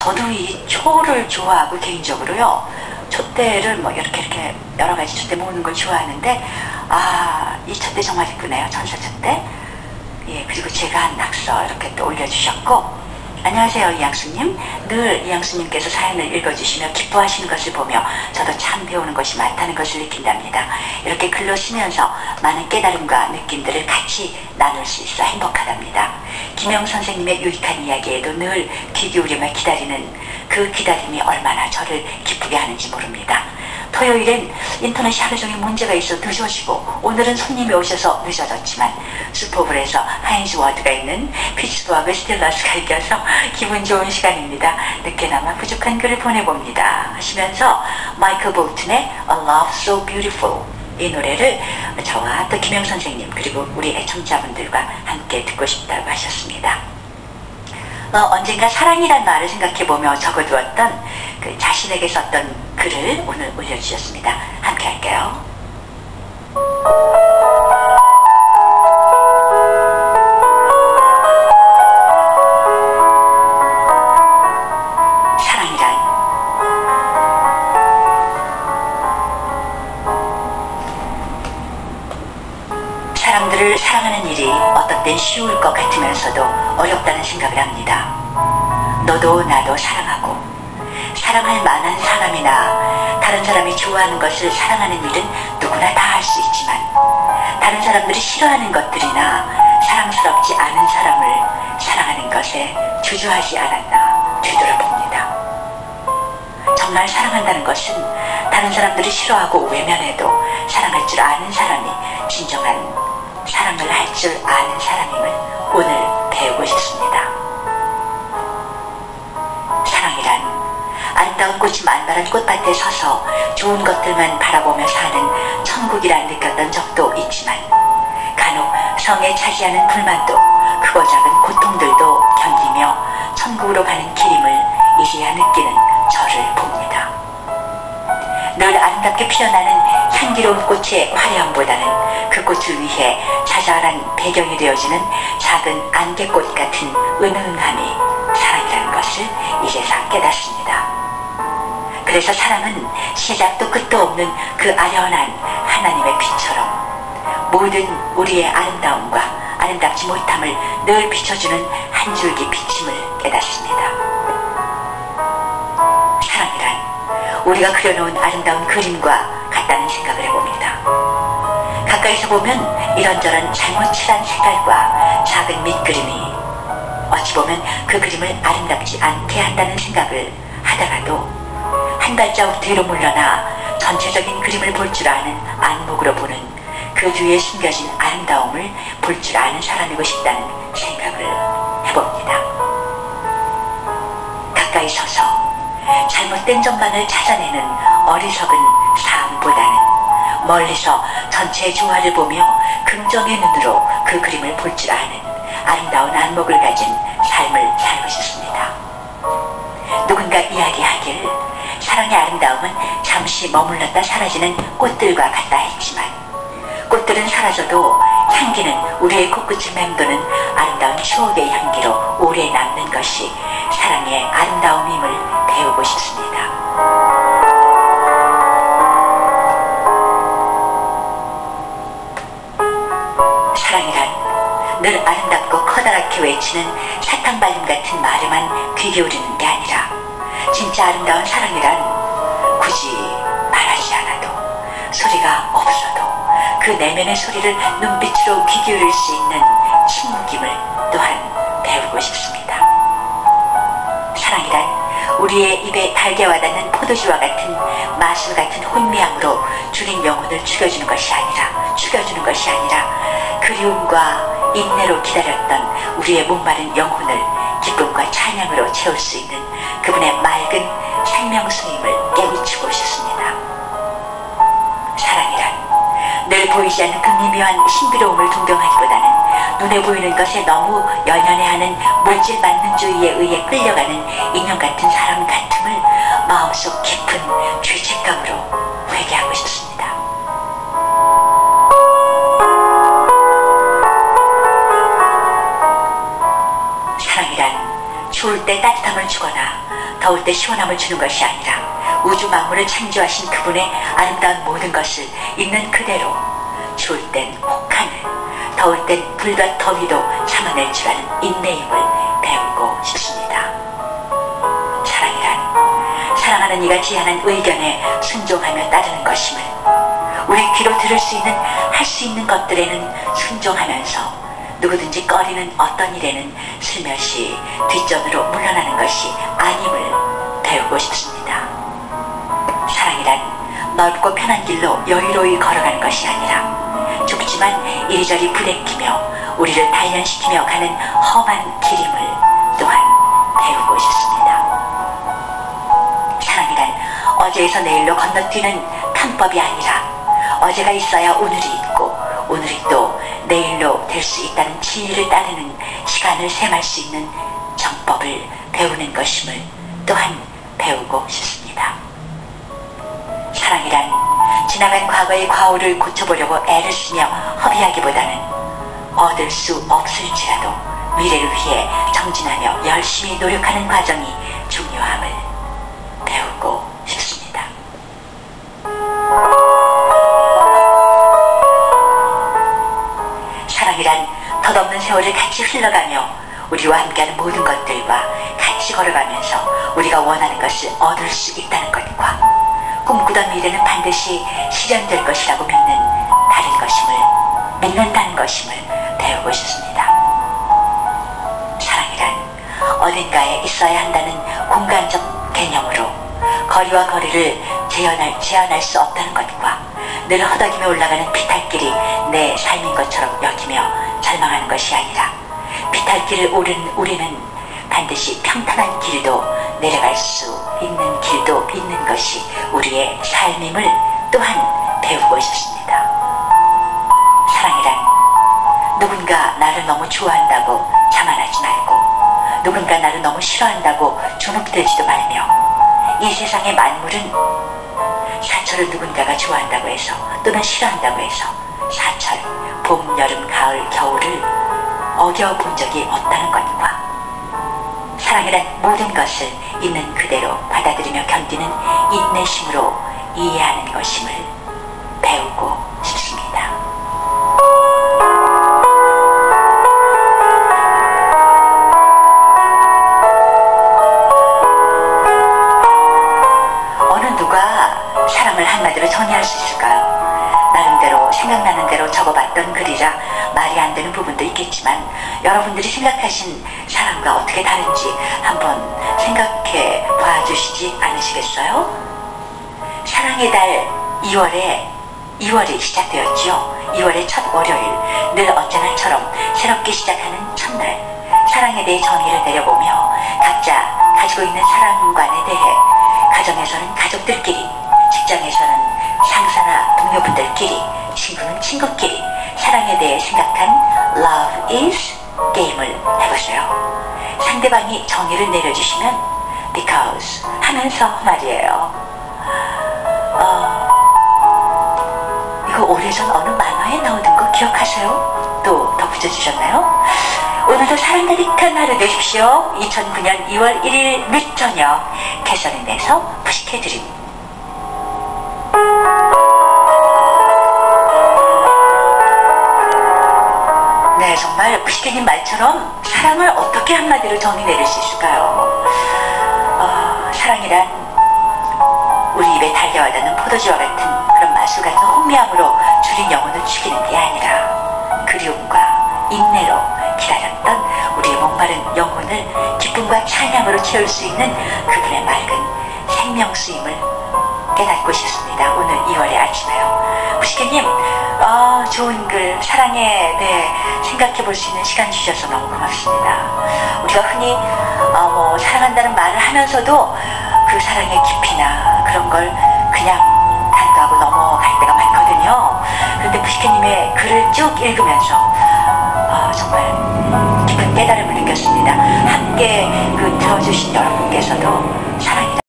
저도 이 초를 좋아하고 개인적으로요. 촛대를 뭐 이렇게 여러 가지 촛대 모으는 걸 좋아하는데 이 촛대 정말 이쁘네요. 전사 촛대. 예, 그리고 제가 한 낙서 이렇게 또 올려주셨고, 안녕하세요 이양수님. 늘 이양수님께서 사연을 읽어주시며 기뻐하시는 것을 보며 저도 참 배우는 것이 많다는 것을 느낀답니다. 이렇게 글로 쓰면서 많은 깨달음과 느낌들을 같이 나눌 수 있어 행복하답니다. 김영 선생님의 유익한 이야기에도 늘 귀 기울이며 기다리는 그 기다림이 얼마나 저를 기쁘게 하는지 모릅니다. 토요일엔 인터넷이 하루 종일 문제가 있어 늦어지고, 오늘은 손님이 오셔서 늦어졌지만 슈퍼볼에서 하인즈 워드가 있는 피츠버그 스틸러스가 이겨서 기분 좋은 시간입니다. 늦게나마 부족한 글을 보내봅니다 하시면서 마이클 볼튼의 A Love So Beautiful, 이 노래를 저와 또 김영 선생님 그리고 우리 애청자분들과 함께 듣고 싶다고 하셨습니다. 언젠가 사랑이란 말을 생각해보며 적어두었던 그 자신에게 썼던 글을 오늘 올려주셨습니다. 함께 할게요. 사랑이란 사람들을 사랑하는 일이 어떤 땐 쉬울 것 같으면서도 어렵다는 생각을 합니다. 너도 나도 사랑하고, 사랑할 만한 사람이나 다른 사람이 좋아하는 것을 사랑하는 일은 누구나 다 할 수 있지만, 다른 사람들이 싫어하는 것들이나 사랑스럽지 않은 사람을 사랑하는 것에 주저하지 않았나 뒤돌아봅니다. 정말 사랑한다는 것은 다른 사람들이 싫어하고 외면해도 사랑할 줄 아는 사람이 진정한 사랑을 할 줄 아는 사람임을 오늘 배우고 싶습니다. 사랑이란 아름다운 꽃이 만발한 꽃밭에 서서 좋은 것들만 바라보며 사는 천국이라 느꼈던 적도 있지만, 간혹 성에 차지하는 불만도 크고 작은 고통들도 견디며 천국으로 가는 길임을 이제야 느끼는 저를 봅니다. 늘 아름답게 피어나는 향기로운 꽃의 화려함보다는 그 꽃을 위해 자잘한 배경이 되어지는 작은 안개꽃 같은 은은함이 사랑이라는 것을 이제서 깨닫습니다. 그래서 사랑은 시작도 끝도 없는 그 아련한 하나님의 빛처럼 모든 우리의 아름다움과 아름답지 못함을 늘 비춰주는 한 줄기 빛임을 깨닫습니다. 사랑이란 우리가 그려놓은 아름다운 그림과 같다는 생각을 해봅니다. 가까이서 보면 이런저런 잘못 칠한 색깔과 작은 밑그림이 어찌 보면 그 그림을 아름답지 않게 한다는 생각을 하다가도 한 발자국 뒤로 물러나 전체적인 그림을 볼 줄 아는 안목으로 보는 그 뒤에 숨겨진 아름다움을 볼 줄 아는 사람이고 싶다는 생각을 해봅니다. 가까이 서서 잘못된 점만을 찾아내는 어리석은 삶보다는 멀리서 전체의 조화를 보며 긍정의 눈으로 그 그림을 볼 줄 아는 아름다운 안목을 가진 삶을 살고 싶습니다. 누군가 이야기하길 사랑의 아름다움은 잠시 머물렀다 사라지는 꽃들과 같다 했지만, 꽃들은 사라져도 향기는 우리의 코끝을 맴도는 아름다운 추억의 향기로 오래 남는 것이 사랑의 아름다움임을 배우고 싶습니다. 사랑이란 늘 아름답고 커다랗게 외치는 사탕 발림 같은 말에만 귀 기울이는 게 아니라, 진짜 아름다운 사랑이란 굳이 말하지 않아도, 소리가 없어도 그 내면의 소리를 눈빛으로 귀 기울일 수 있는 침묵임을 또한 배우고 싶습니다. 사랑이란 우리의 입에 달게 와닿는 포도주와 같은 마술 같은 혼미함으로 줄인 영혼을 죽여주는 것이 아니라 그리움과 인내로 기다렸던 우리의 목마른 영혼을 기쁨과 찬양으로 채울 수 있는 그분의 맑은 생명수임을 깨우치고 싶습니다. 사랑이란 늘 보이지 않는 그 미묘한 신비로움을 동경하기보다는 눈에 보이는 것에 너무 연연해하는 물질 만능주의에 의해 끌려가는 인형 같은 사람 같음을 마음속 깊은 죄책감으로 회개하고 싶습니다. 사랑이란 추울 때 따뜻함을 주거나 더울 때 시원함을 주는 것이 아니라 우주 만물을 창조하신 그분의 아름다운 모든 것을 있는 그대로 추울 땐 혹하늘, 더울 땐 불과 더위도 참아낼 줄 아는 인내임을 배우고 싶습니다. 사랑하는 이가 제안한 의견에 순종하며 따르는 것임을, 우리 귀로 들을 수 있는, 할 수 있는 것들에는 순종하면서 누구든지 꺼리는 어떤 일에는 슬며시 뒷전으로 물러나는 것이 아님을 배우고 싶습니다. 사랑이란 넓고 편한 길로 여유로이 걸어가는 것이 아니라 좁지만 이리저리 부대끼며 우리를 단련시키며 가는 험한 길임을 또한 배우고 싶습니다. 사랑이란 어제에서 내일로 건너뛰는 탐법이 아니라 어제가 있어야 오늘이 있고 오늘이 또 내일로 될 수 있다는 진리를 따르는 시간을 셈할 수 있는 정법을 배우는 것임을 또한 배우고 싶습니다. 사랑이란 지나간 과거의 과오를 고쳐보려고 애를 쓰며 허비하기보다는 얻을 수 없을지라도 미래를 위해 정진하며 열심히 노력하는 과정이 중요함을 배우고 싶습니다. 사랑이란 덧없는 세월을 같이 흘러가며 우리와 함께하는 모든 것들과 같이 걸어가면서 우리가 원하는 것을 얻을 수 있다는 것과 꿈꾸던 미래는 반드시 실현될 것이라고 믿는다는 것임을 배우고 싶습니다. 사랑이란 어딘가에 있어야 한다는 공간적 개념으로 거리와 거리를 제한할 수 없다는 것과 늘 허덕이며 올라가는 비탈길이 내 삶인 것처럼 여기며 절망하는 것이 아니라 비탈길을 오른 우리는 반드시 평탄한 길도 내려갈 수 있는 길도 있는 것이 우리의 삶임을 또한 배우고 싶습니다. 사랑이란 누군가 나를 너무 좋아한다고 자만하지 말고 누군가 나를 너무 싫어한다고 주눅들지도 말며 이 세상의 만물은 사철을 누군가가 좋아한다고 해서 또는 싫어한다고 해서 사철, 봄, 여름, 가을, 겨울을 어겨본 적이 없다는 것과 사랑이란 모든 것을 있는 그대로 받아들이며 견디는 인내심으로 이해하는 것임을 배우고 싶습니다. 어느 누가 사랑을 한마디로 정의할 수 있을까요? 나름대로 생각나는 대로 적어봤던 글이라 말이 안 되는 부분도 있겠지만 여러분들이 생각하신 사랑과 어떻게 다른지 한번 생각해 봐주시지 않으시겠어요? 사랑의 달 2월이 시작되었지요. 2월의 첫 월요일, 늘 언제나처럼 새롭게 시작하는 첫날, 사랑에 대해 정의를 내려보며 각자 가지고 있는 사랑관에 대해 가정에서는 가족들끼리, 직장에서는 상사나 동료분들끼리, 친구는 친구끼리 사랑에 대해 생각한 Love is 게임을 해보세요. 상대방이 정의를 내려주시면 because 하면서 말이에요. 이거 오래전 어느 만화에 나오던 거 기억하세요? 또 덧붙여주셨나요? 오늘도 사랑 가득한 하루 되십시오. 2009년 2월 1일 늦저녁 캐서린에서 푸시해드림. 네, 정말 푸시케님 말처럼 사랑을 어떻게 한마디로 정의 내릴 수 있을까요? 사랑이란 우리 입에 달려와닿는 포도주와 같은 그런 마술 같은 혼미함으로 줄인 영혼을 죽이는 게 아니라 그리움과 인내로 기다렸던 우리의 목마른 영혼을 기쁨과 찬양으로 채울 수 있는 그분의 맑은 생명수임을 깨닫고 싶습니다. 오늘 2월의 아침에요. 푸시케님, 좋은 글, 사랑에 대해 생각해 볼 수 있는 시간 주셔서 너무 고맙습니다. 우리가 흔히 사랑한다는 말을 하면서도 그 사랑의 깊이나 그런 걸 그냥 간과하고 넘어갈 때가 많거든요. 그런데 푸시케님의 글을 쭉 읽으면서 정말 깊은 깨달음을 느꼈습니다. 함께 들어주신 여러분께서도 사랑이